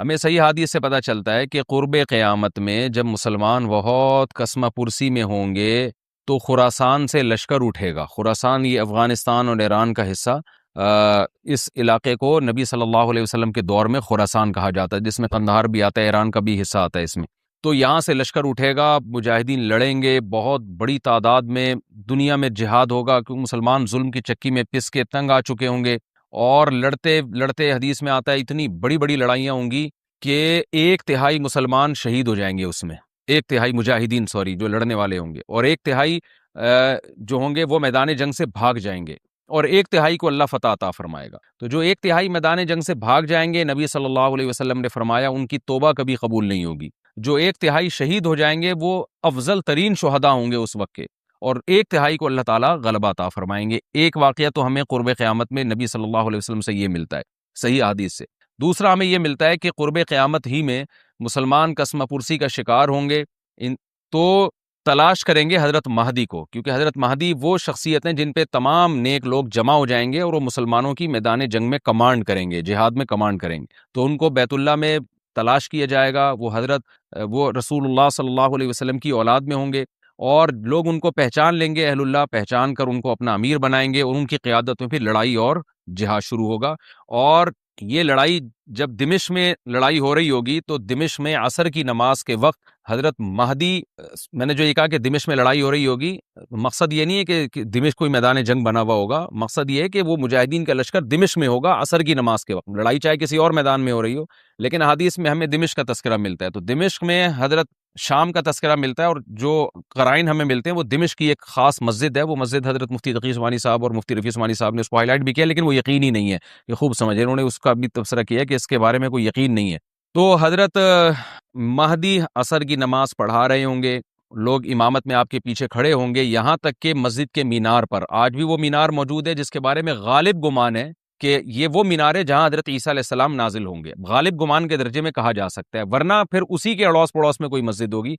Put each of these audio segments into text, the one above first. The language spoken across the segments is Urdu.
ہمیں صحیح حدیث سے پتہ چلتا ہے کہ قرب قیامت میں جب مسلمان بہت کسمہ پرسی میں ہوں گے تو خراسان سے لشکر اٹھے گا. خراسان یہ افغانستان اور ایران کا حصہ، اس علاقے کو نبی صلی اللہ علیہ وسلم کے دور میں خراسان کہا جاتا ہے، جس میں قندھار بھی آتا ہے، ایران کا بھی حصہ آتا ہے اس میں. تو یہاں سے لشکر اٹھے گا، مجاہدین لڑیں گے بہت بڑی تعداد میں، دنیا میں جہاد ہوگا کیونکہ مسلمان ظلم کی چکی میں پس کے تنگ آ چکے ہوں گے، اور لڑتے لڑتے حدیث میں آتا ہے اتنی بڑی بڑی لڑائیاں ہوں گی کہ 1/3 مسلمان شہید ہو جائیں گے اس میں، 1/3 مجاہدین جو لڑنے والے ہوں گے، اور 1/3 جو ہوں گے وہ میدان جنگ سے بھاگ جائیں گے، اور 1/3 کو اللہ فتح عطا فرمائے گا. تو جو 1/3 میدان جنگ سے بھاگ جائیں گے، نبی صلی اللہ علیہ وسلم نے فرمایا ان کی توبہ کبھی قبول نہیں ہوگی. جو 1/3 شہید ہو جائیں گے وہ افضل ترین شہداء ہوں گے اس وقت کے، اور 1/3 کو اللہ تعالیٰ غلبہ عطا فرمائیں گے. ایک واقعہ تو ہمیں قرب قیامت میں نبی صلی اللہ علیہ وسلم سے یہ ملتا ہے صحیح حدیث سے. دوسرا ہمیں یہ ملتا ہے کہ قرب قیامت ہی میں مسلمان قسمہ پرسی کا شکار ہوں گے، تو تلاش کریں گے حضرت مہدی کو، کیونکہ حضرت مہدی وہ شخصیت ہیں جن پہ تمام نیک لوگ جمع ہو جائیں گے اور وہ مسلمانوں کی میدان جنگ میں کمانڈ کریں گے، جہاد میں کمانڈ کریں گے. تو ان کو بیت اللہ میں تلاش کیا جائے گا. وہ رسول اللہ صلی اللہ علیہ وسلم کی اولاد میں ہوں گے، اور لوگ ان کو پہچان لیں گے، اہل اللہ پہچان کر ان کو اپنا امیر بنائیں گے، اور ان کی قیادت میں پھر لڑائی اور جہاد شروع ہوگا. اور یہ لڑائی جب دمشق میں لڑائی ہو رہی ہوگی تو دمشق میں عصر کی نماز کے وقت حضرت مہدی، میں نے جو یہ کہا کہ دمشق میں لڑائی ہو رہی ہوگی، مقصد یہ نہیں ہے کہ دمشق کوئی میدان جنگ بنا ہوا ہوگا، مقصد یہ ہے کہ وہ مجاہدین کا لشکر دمشق میں ہوگا عصر کی نماز کے وقت. لڑائی چاہے کسی اور میدان میں ہو رہی ہو، لیکن حدیث میں ہمیں دمشق کا تذکرہ ملتا ہے. تو دمشق میں حضرت شام کا تذکرہ ملتا ہے، اور جو قرائن ہمیں ملتے ہیں وہ دمشق کی ایک خاص مسجد ہے. وہ مسجد حضرت مفتی تقی عثمانی صاحب اور مفتی رفیع عثمانی صاحب نے اس کو ہائی لائٹ بھی کیا، لیکن وہ یقینی نہیں ہے، یہ خوب سمجھے، انہوں نے اس کا بھی تبصرہ کیا کہ اس کے بارے میں کوئی یقین نہیں ہے. تو حضرت مہدی عصر کی نماز پڑھا رہے ہوں گے، لوگ امامت میں آپ کے پیچھے کھڑے ہوں گے، یہاں تک کہ مسجد کے مینار پر، آج بھی وہ مینار موجود ہے جس کے بارے میں غالب گمان ہے کہ یہ وہ مینار ہے جہاں حضرت عیسیٰ علیہ السلام نازل ہوں گے، غالب گمان کے درجے میں کہا جا سکتا ہے، ورنہ پھر اسی کے اڑوس پڑوس میں کوئی مسجد ہوگی.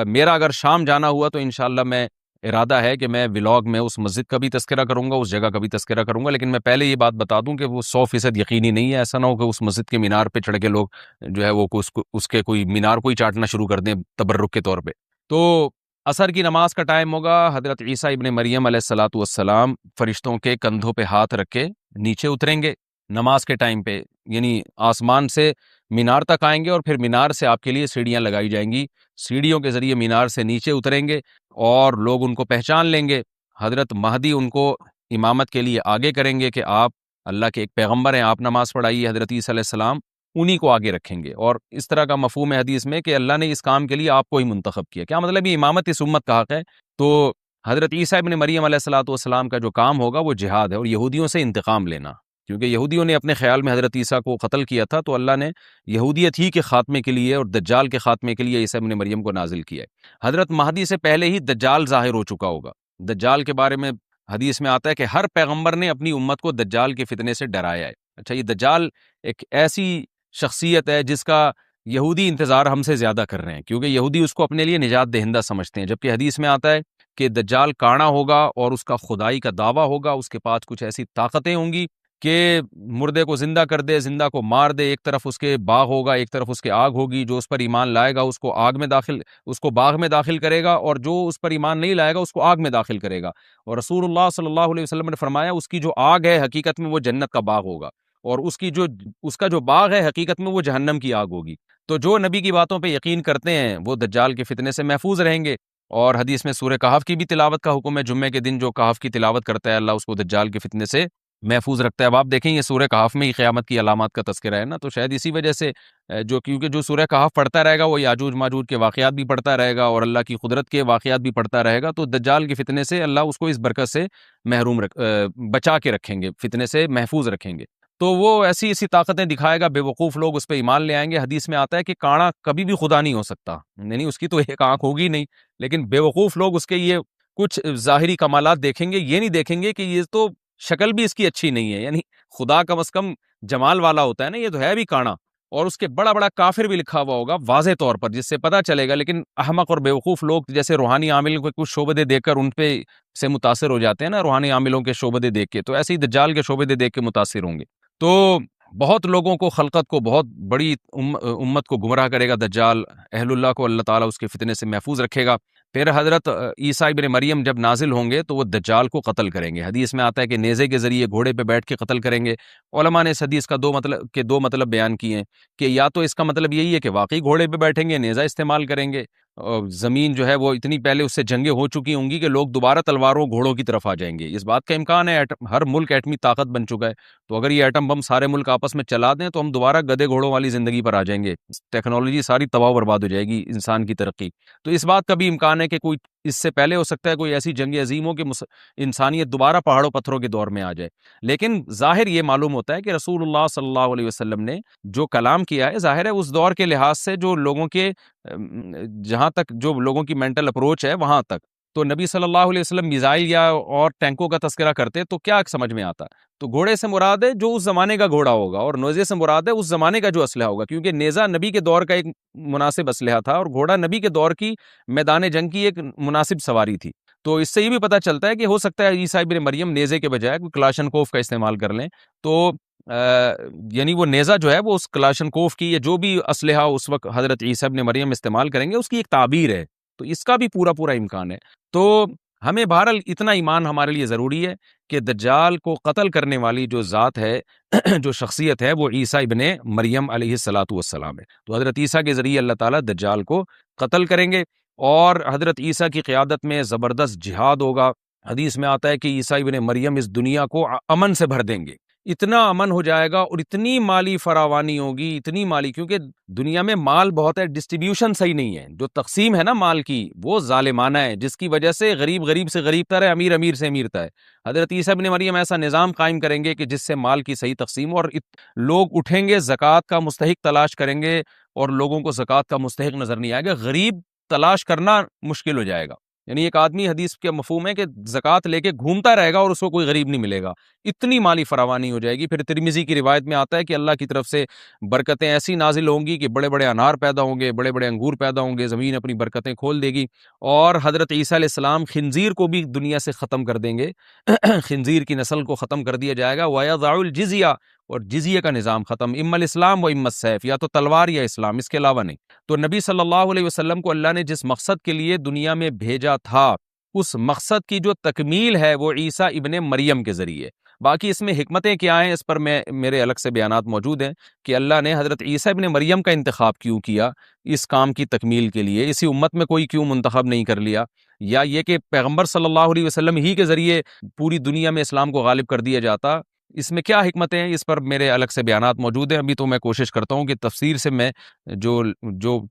میرا اگر شام جانا ہوا تو انشاءاللہ میں ارادہ ہے کہ میں ولاگ میں اس مسجد کا بھی تذکرہ کروں گا، اس جگہ کا بھی تذکرہ کروں گا، لیکن میں پہلے یہ بات بتا دوں کہ وہ 100% یقینی نہیں ہے. ایسا نہ ہو کہ اس مسجد کے مینار پہ چڑھ کے لوگ جو ہے وہ اس کے کوئی مینار کو ہی چاٹنا شروع کر دیں تبرک کے طور پہ. تو عصر کی نماز کا ٹائم ہوگا، حضرت عیسیٰ ابن مریم علیہ الصلاۃ والسلام فرشتوں کے کندھوں پہ ہاتھ رکھ کے نیچے اتریں گے نماز کے ٹائم پہ، یعنی آسمان سے مینار تک آئیں گے، اور پھر مینار سے آپ کے لیے سیڑھیاں لگائی جائیں گی، سیڑھیوں کے ذریعے مینار سے نیچے اتریں گے، اور لوگ ان کو پہچان لیں گے. حضرت مہدی ان کو امامت کے لیے آگے کریں گے کہ آپ اللہ کے ایک پیغمبر ہیں، آپ نماز پڑھائیے. حضرت عیسیٰ علیہ السلام انہی کو آگے رکھیں گے، اور اس طرح کا مفہوم ہے حدیث میں کہ اللہ نے اس کام کے لیے آپ کو ہی منتخب کیا. کیا مطلب یہ امامت اس امت کا حق ہے. تو حضرت عیسیٰ ابن مریم علیہ الصلوۃ والسلام کا جو کام ہوگا وہ جہاد ہے، اور یہودیوں سے انتقام لینا، کیونکہ یہودیوں نے اپنے خیال میں حضرت عیسیٰ کو قتل کیا تھا، تو اللہ نے یہودیت ہی کے خاتمے کے لیے اور دجال کے خاتمے کے لیے عیسیٰ ابن مریم کو نازل کیا ہے. حضرت مہدی سے پہلے ہی دجال ظاہر ہو چکا ہوگا. دجال کے بارے میں حدیث میں آتا ہے کہ ہر پیغمبر نے اپنی امت کو دجال کے فتنے سے ڈرایا ہے. اچھا، یہ دجال ایک ایسی شخصیت ہے جس کا یہودی انتظار ہم سے زیادہ کر رہے ہیں، کیونکہ یہودی اس کو اپنے لیے نجات دہندہ سمجھتے ہیں، جبکہ حدیث میں آتا ہے کہ دجال کانا ہوگا اور اس کا خدائی کا دعویٰ ہوگا، اس کے پاس کچھ ایسی طاقتیں ہوں گی کہ مردے کو زندہ کر دے، زندہ کو مار دے. ایک طرف اس کے باغ ہوگا، ایک طرف اس کے آگ ہوگی، جو اس پر ایمان لائے گا اس کو باغ میں داخل کرے گا، اور جو اس پر ایمان نہیں لائے گا اس کو آگ میں داخل کرے گا. اور رسول اللہ صلی اللہ علیہ وسلم نے فرمایا اس کی جو آگ ہے حقیقت میں وہ جنت کا باغ ہوگا، اور اس کا جو باغ ہے حقیقت میں وہ جہنم کی آگ ہوگی. تو جو نبی کی باتوں پہ یقین کرتے ہیں وہ دجال کے فتنے سے محفوظ رہیں گے. اور حدیث میں سورہ کہف کی بھی تلاوت کا حکم ہے، جمعے کے دن جو کہف کی تلاوت کرتا ہے اللہ اس کو دجال کے فتنے سے محفوظ رکھتا ہے. اب آپ دیکھیں یہ سورہ کہف میں ہی قیامت کی علامات کا تذکرہ ہے نا، تو شاید اسی وجہ سے کیونکہ جو سورہ کہف پڑھتا رہے گا وہ یاجوج ماجوج کے واقعات بھی پڑھتا رہے گا اور اللہ کی قدرت کے واقعات بھی پڑھتا رہے گا، تو دجال کے فتنے سے اللہ اس کو اس برکت سے بچا کے رکھیں گے، فتنے سے محفوظ رکھیں گے. تو وہ ایسی طاقتیں دکھائے گا، بے وقوف لوگ اس پہ ایمان لے آئیں گے. حدیث میں آتا ہے کہ کانا کبھی بھی خدا نہیں ہو سکتا، یعنی اس کی تو ایک آنکھ ہوگی نہیں، لیکن بے وقوف لوگ اس کے یہ کچھ ظاہری کمالات دیکھیں گے، یہ نہیں دیکھیں گے کہ یہ تو شکل بھی اس کی اچھی نہیں ہے، یعنی خدا کم از کم جمال والا ہوتا ہے نا، یہ تو ہے بھی کانا، اور اس کے بڑا بڑا کافر بھی لکھا ہوا ہوگا واضح طور پر، جس سے پتہ چلے گا. لیکن احمق اور بیوقوف لوگ جیسے روحانی عاملوں کے کچھ شعبدے دیکھ کر ان پہ سے متاثر ہو جاتے ہیں نا، روحانی عاملوں کے شعبدے دیکھ کے، تو ایسے ہی دجال کے شعبدے دیکھ کے متاثر ہوں گے. تو بہت لوگوں کو، خلقت کو، بہت بڑی امت کو گمراہ کرے گا دجال، اہل اللہ کو اللہ تعالیٰ اس کے فتنے سے محفوظ رکھے گا۔ پھر حضرت عیسیٰ ابن مریم جب نازل ہوں گے تو وہ دجال کو قتل کریں گے۔ حدیث میں آتا ہے کہ نیزے کے ذریعے گھوڑے پہ بیٹھ کے قتل کریں گے۔ علماء نے اس حدیث کا دو مطلب بیان کیے ہیں کہ یا تو اس کا مطلب یہی ہے کہ واقعی گھوڑے پہ بیٹھیں گے، نیزہ استعمال کریں گے، اور زمین جو ہے وہ اتنی پہلے اس سے جنگیں ہو چکی ہوں گی کہ لوگ دوبارہ تلواروں گھوڑوں کی طرف آ جائیں گے۔ اس بات کا امکان ہے، ہر ملک ایٹمی طاقت بن چکا ہے، تو اگر یہ ایٹم بم سارے ملک آپس میں چلا دیں تو ہم دوبارہ گدے گھوڑوں والی زندگی پر آ جائیں گے، ٹیکنالوجی ساری تباہ و برباد ہو جائے گی، انسان کی ترقی۔ تو اس بات کا بھی امکان ہے کہ کوئی اس سے پہلے ہو سکتا ہے کوئی ایسی جنگ عظیم ہو کہ انسانیت دوبارہ پہاڑوں پتھروں کے دور میں آ جائے۔ لیکن ظاہر یہ معلوم ہوتا ہے کہ رسول اللہ صلی اللہ علیہ وسلم نے جو کلام کیا ہے، ظاہر ہے اس دور کے لحاظ سے جو لوگوں کے جہاں تک جو لوگوں کی مینٹل اپروچ ہے وہاں تک، تو نبی صلی اللہ علیہ وسلم میزائل یا اور ٹینکوں کا تذکرہ کرتے تو کیا سمجھ میں آتا؟ تو گھوڑے سے مراد ہے جو اس زمانے کا گھوڑا ہوگا، اور نیزے سے مراد ہے اس زمانے کا جو اسلحہ ہوگا، کیونکہ نیزہ نبی کے دور کا ایک مناسب اسلحہ تھا اور گھوڑا نبی کے دور کی میدان جنگ کی ایک مناسب سواری تھی۔ تو اس سے یہ بھی پتہ چلتا ہے کہ ہو سکتا ہے عیسیٰ ابن مریم نیزے کے بجائے کوئی کلاشن کوف کا استعمال کر لیں، تو یعنی وہ نیزہ جو ہے وہ اس کلاشن کوف کی یا جو بھی اسلحہ اس وقت حضرت عیسیٰ ابن مریم استعمال کریں گے اس کی ایک تعبیر ہے، تو اس کا بھی پورا امکان ہے۔ تو ہمیں بہرحال اتنا ایمان ہمارے لیے ضروری ہے کہ دجال کو قتل کرنے والی جو ذات ہے جو شخصیت ہے وہ عیسیٰ ابن مریم علیہ الصلاۃ والسلام ہے۔ تو حضرت عیسیٰ کے ذریعے اللہ تعالیٰ دجال کو قتل کریں گے، اور حضرت عیسیٰ کی قیادت میں زبردست جہاد ہوگا۔ حدیث میں آتا ہے کہ عیسیٰ ابن مریم اس دنیا کو امن سے بھر دیں گے، اتنا امن ہو جائے گا اور اتنی مالی فراوانی ہوگی، اتنی مالی، کیونکہ دنیا میں مال بہت ہے، ڈسٹریبیوشن صحیح نہیں ہے، جو تقسیم ہے نا مال کی وہ ظالمانہ ہے، جس کی وجہ سے غریب سے غریب تر ہے، امیر سے امیر تر ہے۔ حضرت عیسیٰ ابن مریم ایسا نظام قائم کریں گے کہ جس سے مال کی صحیح تقسیم ہو، اور لوگ اٹھیں گے، زکوٰۃ کا مستحق تلاش کریں گے، اور لوگوں کو زکوٰۃ کا مستحق نظر نہیں آئے گا، غریب تلاش کرنا مشکل ہو جائے گا۔ یعنی ایک آدمی، حدیث کے مفہوم ہے کہ زکوٰۃ لے کے گھومتا رہے گا اور اس کو کوئی غریب نہیں ملے گا، اتنی مالی فراوانی ہو جائے گی۔ پھر ترمذی کی روایت میں آتا ہے کہ اللہ کی طرف سے برکتیں ایسی نازل ہوں گی کہ بڑے بڑے انار پیدا ہوں گے، بڑے بڑے انگور پیدا ہوں گے، زمین اپنی برکتیں کھول دے گی، اور حضرت عیسیٰ علیہ السلام خنزیر کو بھی دنیا سے ختم کر دیں گے خنزیر کی نسل کو ختم کر دیا جائے گا، وَيَضَعُ الْجِزْيَةَ، اور جزیہ کا نظام ختم، اما الاسلام و اما السیف، یا تو تلوار یا اسلام، اس کے علاوہ نہیں۔ تو نبی صلی اللہ علیہ وسلم کو اللہ نے جس مقصد کے لیے دنیا میں بھیجا تھا، اس مقصد کی جو تکمیل ہے وہ عیسیٰ ابن مریم کے ذریعے۔ باقی اس میں حکمتیں کیا ہیں اس پر میرے الگ سے بیانات موجود ہیں کہ اللہ نے حضرت عیسیٰ ابن مریم کا انتخاب کیوں کیا اس کام کی تکمیل کے لیے، اسی امت میں کوئی کیوں منتخب نہیں کر لیا، یا یہ کہ پیغمبر صلی اللہ علیہ وسلم ہی کے ذریعے پوری دنیا میں اسلام کو غالب کر دیا جاتا، اس میں کیا حکمتیں ہیں، اس پر میرے الگ سے بیانات موجود ہیں۔ ابھی تو میں کوشش کرتا ہوں کہ تفسیر سے میں جو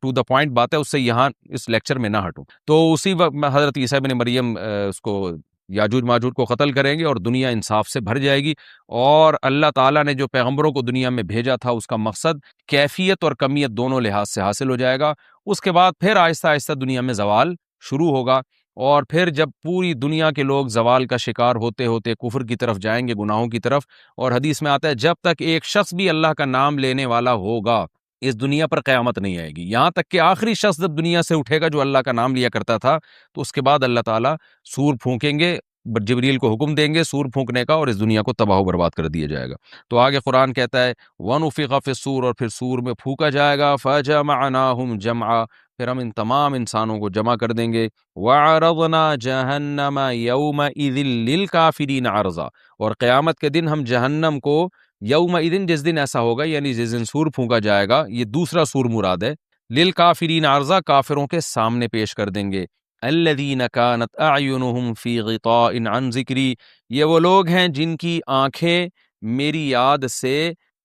ٹو دا پوائنٹ بات ہے اس سے یہاں اس لیکچر میں نہ ہٹوں۔ تو اسی وقت میں حضرت عیسیٰ ابن مریم اس کو یاجوج ماجوج کو قتل کریں گے اور دنیا انصاف سے بھر جائے گی، اور اللہ تعالیٰ نے جو پیغمبروں کو دنیا میں بھیجا تھا اس کا مقصد کیفیت اور کمیت دونوں لحاظ سے حاصل ہو جائے گا۔ اس کے بعد پھر آہستہ آہستہ دنیا میں زوال شروع ہوگا، اور پھر جب پوری دنیا کے لوگ زوال کا شکار ہوتے ہوتے کفر کی طرف جائیں گے، گناہوں کی طرف، اور حدیث میں آتا ہے جب تک ایک شخص بھی اللہ کا نام لینے والا ہوگا اس دنیا پر قیامت نہیں آئے گی، یہاں تک کہ آخری شخص جب دنیا سے اٹھے گا جو اللہ کا نام لیا کرتا تھا، تو اس کے بعد اللہ تعالیٰ سور پھونکیں گے، جبریل کو حکم دیں گے سور پھونکنے کا، اور اس دنیا کو تباہ و برباد کر دیا جائے گا۔ تو آگے قرآن کہتا ہے وَنُفِخَ فِي الصُّورِ، اور پھر سور میں پھونکا جائے گا، فَجَمَعْنَاهُمْ جَمْعًا، پھر ہم ان تمام انسانوں کو جمع کر دیں گے، وَعَرَضْنَا جَهَنَّمَ يَوْمَئِذٍ لِّلْكَافِرِينَ عَرْضًا، اور قیامت کے دن ہم جہنم کو یومئذ، جس دن ایسا ہوگا یعنی جس دن سور پھونکا جائے گا، یہ دوسرا سور مراد ہے، لِلْكَافِرِينَ عَرْضًا، کافروں کے سامنے پیش کر دیں گے۔ الَّذِينَ كَانَتْ أَعْيُنُهُمْ فِي غِطَاءٍ عَنْ ذِكْرِي، یہ وہ لوگ ہیں جن کی آنکھیں میری یاد سے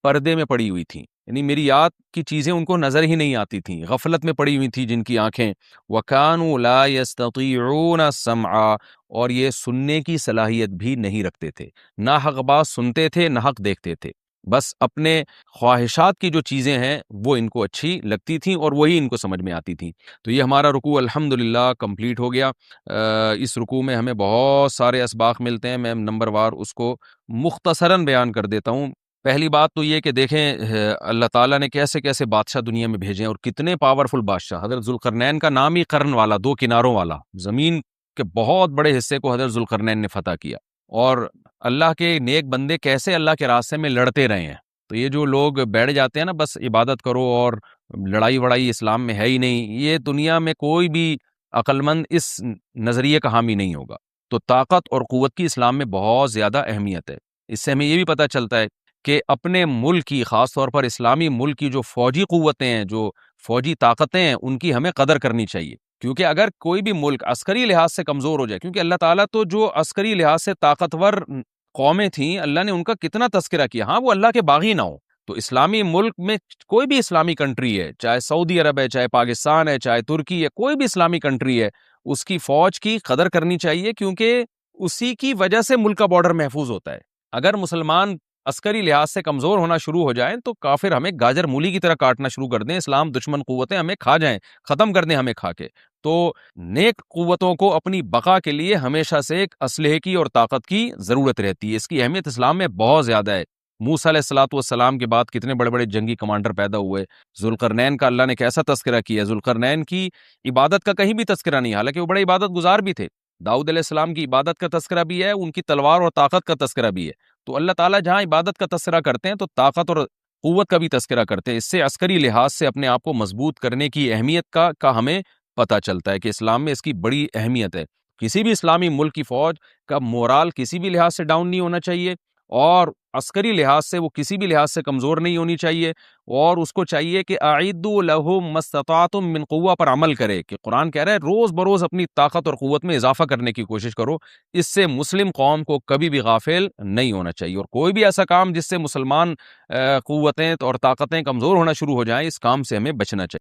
پردے میں پڑی ہوئی تھیں، یعنی میری یاد کی چیزیں ان کو نظر ہی نہیں آتی تھیں، غفلت میں پڑی ہوئی تھی جن کی آنکھیں۔ وَكَانُوا لَا يَسْتَطِيعُونَ السَّمْعَ، اور یہ سننے کی صلاحیت بھی نہیں رکھتے تھے، نہ حق بات سنتے تھے نہ حق دیکھتے تھے، بس اپنے خواہشات کی جو چیزیں ہیں وہ ان کو اچھی لگتی تھیں اور وہی ان کو سمجھ میں آتی تھیں۔ تو یہ ہمارا رکوع الحمدللہ کمپلیٹ ہو گیا۔ اس رکوع میں ہمیں بہت سارے اسباق ملتے ہیں، میں نمبر وار اس کو مختصراً بیان کر دیتا ہوں۔ پہلی بات تو یہ کہ دیکھیں اللہ تعالیٰ نے کیسے کیسے بادشاہ دنیا میں بھیجے ہیں اور کتنے پاورفل بادشاہ۔ حضرت ذوالقرنین کا نام ہی قرن والا، دو کناروں والا، زمین کے بہت بڑے حصے کو حضرت ذوالقرنین نے فتح کیا، اور اللہ کے نیک بندے کیسے اللہ کے راستے میں لڑتے رہے ہیں۔ تو یہ جو لوگ بیٹھ جاتے ہیں نا بس عبادت کرو اور لڑائی وڑائی اسلام میں ہے ہی نہیں، یہ دنیا میں کوئی بھی عقل مند اس نظریے کا حامی نہیں ہوگا۔ تو طاقت اور قوت کی اسلام میں بہت زیادہ اہمیت ہے۔ اس سے ہمیں یہ بھی پتہ چلتا ہے کہ اپنے ملک کی، خاص طور پر اسلامی ملک کی جو فوجی قوتیں ہیں، جو فوجی طاقتیں ہیں، ان کی ہمیں قدر کرنی چاہیے، کیونکہ اگر کوئی بھی ملک عسکری لحاظ سے کمزور ہو جائے، کیونکہ اللہ تعالیٰ تو جو عسکری لحاظ سے طاقتور قومیں تھیں، اللہ نے ان کا کتنا تذکرہ کیا، ہاں وہ اللہ کے باغی نہ ہو۔ تو اسلامی ملک میں کوئی بھی اسلامی کنٹری ہے، چاہے سعودی عرب ہے، چاہے پاکستان ہے، چاہے ترکی ہے، کوئی بھی اسلامی کنٹری ہے، اس کی فوج کی قدر کرنی چاہیے، کیونکہ اسی کی وجہ سے ملک کا بارڈر محفوظ ہوتا ہے۔ اگر مسلمان عسکری لحاظ سے کمزور ہونا شروع ہو جائیں تو کافر ہمیں گاجر مولی کی طرح کاٹنا شروع کر دیں، اسلام دشمن قوتیں ہمیں کھا جائیں، ختم کر دیں ہمیں کھا کے۔ تو نیک قوتوں کو اپنی بقا کے لیے ہمیشہ سے ایک اسلحے کی اور طاقت کی ضرورت رہتی ہے، اس کی اہمیت اسلام میں بہت زیادہ ہے۔ موسیٰ علیہ الصلوۃ والسلام کے بعد کتنے بڑے بڑے جنگی کمانڈر پیدا ہوئے، ذوالقرنین کا اللہ نے کیسا تذکرہ کیا، ذوالقرنین کی عبادت کا کہیں بھی تذکرہ نہیں، حالانکہ وہ بڑے عبادت گزار بھی تھے۔ داؤد علیہ السلام کی عبادت کا تذکرہ بھی ہے، ان کی تلوار اور طاقت کا تذکرہ بھی ہے۔ تو اللہ تعالیٰ جہاں عبادت کا تذکرہ کرتے ہیں تو طاقت اور قوت کا بھی تذکرہ کرتے ہیں، اس سے عسکری لحاظ سے اپنے آپ کو مضبوط کرنے کی اہمیت کا ہمیں پتہ چلتا ہے کہ اسلام میں اس کی بڑی اہمیت ہے۔ کسی بھی اسلامی ملک کی فوج کا مورال کسی بھی لحاظ سے ڈاؤن نہیں ہونا چاہیے، اور عسکری لحاظ سے وہ کسی بھی لحاظ سے کمزور نہیں ہونی چاہیے، اور اس کو چاہیے کہ اعدوا لهم ما استطعتم من قوہ پر عمل کرے، کہ قرآن کہہ رہا ہے روز بروز اپنی طاقت اور قوت میں اضافہ کرنے کی کوشش کرو۔ اس سے مسلم قوم کو کبھی بھی غافل نہیں ہونا چاہیے، اور کوئی بھی ایسا کام جس سے مسلمان قوتیں اور طاقتیں کمزور ہونا شروع ہو جائیں، اس کام سے ہمیں بچنا چاہیے۔